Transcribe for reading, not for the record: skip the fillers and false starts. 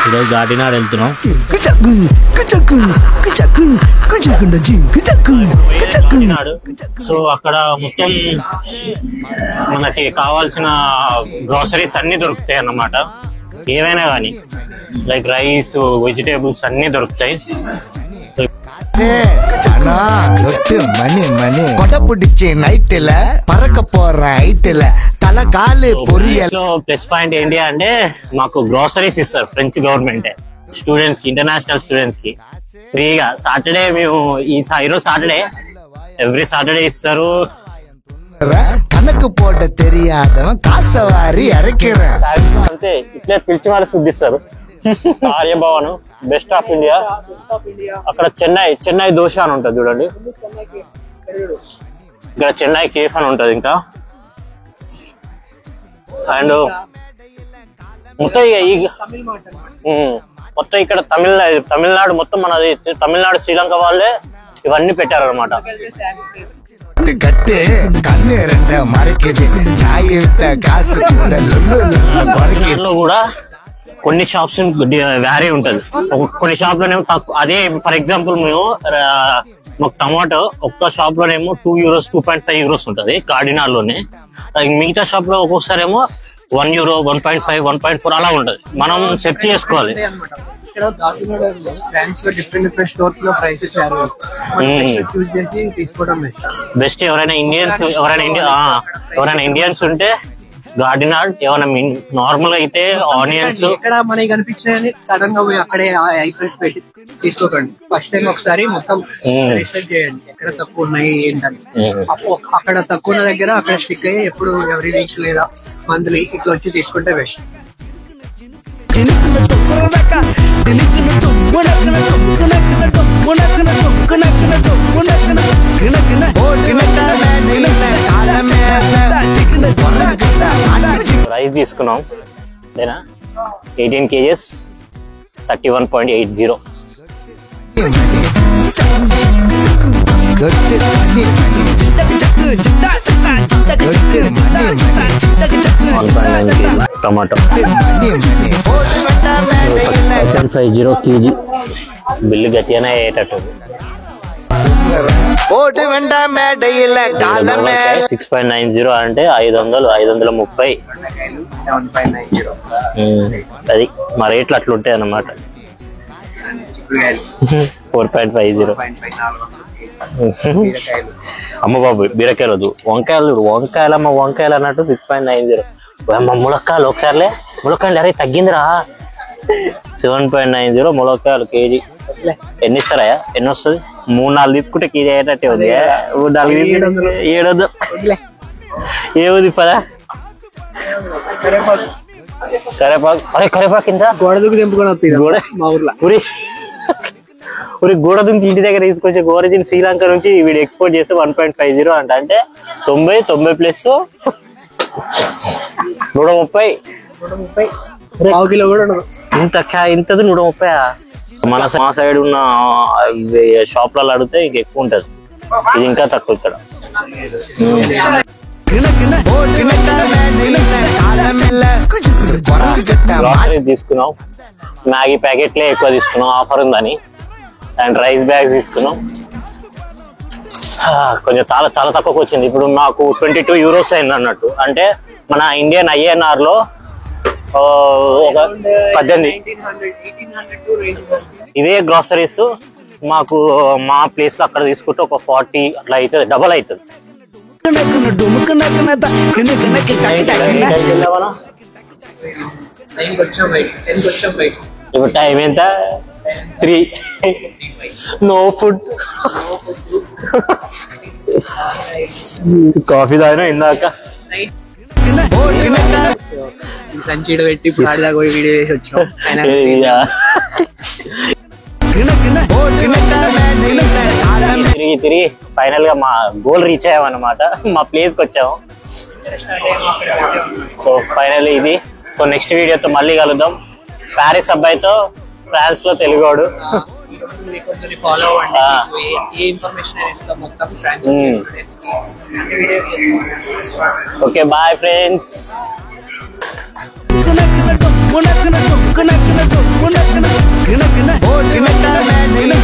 ఈరోజు గార్డెనాడ్ వెళ్తున్నాం. సో అక్కడ మొత్తం మనకి కావాల్సిన గ్రోసరీస్ అన్ని దొరుకుతాయి అన్నమాట. ఏవైనా కానీ లైక్ రైస్, వెజిటేబుల్స్ అన్ని దొరుకుతాయి. ప్లస్ పాయింట్ ఏంటి అంటే మాకు గ్రోసరీస్ ఇస్తారు ఫ్రెంచ్ గవర్నమెంట్ స్టూడెంట్స్ కి, ఇంటర్నేషనల్ స్టూడెంట్స్ కి ఫ్రీగా. సాటర్డే మేము ఈరోజు సాటర్డే, ఎవ్రీ సాటర్డే ఇస్తారు. కనకు పోట తెలియదవన్ కాసవారి అరకిరా అంతే, ఇట్లే పిలిచి వాళ్ళ ఫుడ్ ఇస్తారు. ఆర్యభవన్, బెస్ట్ ఆఫ్ ఇండియా, అక్కడ చెన్నై దోశ అని ఉంటుంది చూడండి. ఇక్కడ చెన్నై కేఫ్ అని ఉంటది. ఇంకా అండ్ మొత్తం ఇక్కడ తమిళనాడు మొత్తం మనది, తమిళనాడు శ్రీలంక వాళ్ళే ఇవన్నీ పెట్టారు అనమాట. కూడా కొన్ని షాప్స్ వేరే ఉంటది. కొన్ని షాప్ లోనేమో అదే ఫర్ ఎగ్జాంపుల్ మేము మాకు టమాటో ఒక్క షాప్ లోనేమో €2, €2.5 ఉంటది కార్డినాల్ లోనే. మిగతా షాప్ లో ఒక్కొక్కసారి ఏమో €1, €1.5, €1.4 అలా ఉంటది. మనం సెర్చ్ చేసుకోవాలి. బెస్ట్ ఎవరైనా ఇండియన్స్ ఉంటే గార్డెనాడ్, ఏమైనా నార్మల్ గా అయితే ఆనియన్స్ ఇక్కడ మనకి కనిపించాయని సడన్ గా పోయి అక్కడే ఐప్రెస్ పెట్టి తీసుకోకండి. ఫస్ట్ టైం ఒకసారి మొత్తం రీసెర్చ్ చేయండి ఎక్కడ తక్కువ ఉన్నాయి ఏంటని. అక్కడ తక్కువ ఉన్న దగ్గర అక్కడ స్టిక్ అయ్యి ఎప్పుడు ఎవరి వీక్ లేదా మంత్లీ ఇట్లా వచ్చి తీసుకుంటే బెస్ట్. రైస్ తీసుకున్నాం, 18 kgs, 31.80. Tomato 1.50 kg. బిల్లు గట్టిగానే అయ్యేటట్టు. 6.90 అంటే 530. అది మా రేట్లు అట్లుంటాయి అన్నమాట. 4.50. అమ్మ బాబు బీరకాయలు వద్దు, వంకాయలమ్మ వంకాయలు అన్నట్టు 6.90. ములక్కాయలు ఒకసారిలే, ములక్కాయలు అరే తగ్గిందిరా. 7.90 ములక్కాయలు కేజీ. ఎన్ని ఇస్తారా? ఎన్ని వస్తుంది? 3-4 తీసుకుంటే కేజీ అయ్యేటట్టే ఉంది. 3-4 7 ఏముంది పదా. కరేపాకు, అరే కరేపాకు ఇంత గోడ దుక్కు తెంపుకొని మా ఊర్లో గోడ దుంకి ఇంటి దగ్గర తీసుకొచ్చే గోరజిన్ శ్రీలంక నుంచి వీడు ఎక్స్పోర్ట్ చేస్తే 1.50 అంట. అంటే 90 ప్లస్ 130. కిలో కూడా ఇంతది 130. మా సైడ్ ఉన్న షాప్లలో అడిగితే ఇంక ఎక్కువ ఉంటది, ఇది ఇంకా తక్కువ ఇక్కడ. తీసుకున్నాం, మ్యాగీ ప్యాకెట్లే ఎక్కువ తీసుకున్నాం, ఆఫర్ ఉందని. అండ్ రైస్ బ్యాగ్స్ తీసుకున్నాం. కొంచెం చాలా తక్కువకి వచ్చింది. ఇప్పుడు నాకు €22 అయింది అన్నట్టు. అంటే మన ఇండియన్ INR లో 18. ఇదే గ్రాసరీస్ మాకు మా ప్లేస్ లో అక్కడ తీసుకుంటే ఒక 40 అట్లా అవుతుంది, డబల్ అవుతుంది. ఇప్పుడు టైం ఎంత? 3. No food. కాఫీ తాగినా ఇందాక. సంచీడ పెట్టి వీడియో చేసి వచ్చాం. తిరిగి ఫైనల్ గా మా గోల్ రీచ్ అయ్యామన్నమాట. మా ప్లేస్ కి వచ్చాము. సో ఫైనల్ ఇది. సో నెక్స్ట్ వీడియోతో మళ్ళీ కలుద్దాం. ప్యారిస్ అబ్బాయితో ఫ్రాన్స్ లో తెలుగోడు. ఫాలో అవ్వండి, ఏ ఇన్ఫర్మేషన్ ఇస్తాం మొత్తం. Okay bye friends. బోర్డు పెట్టానే నీళ్ళ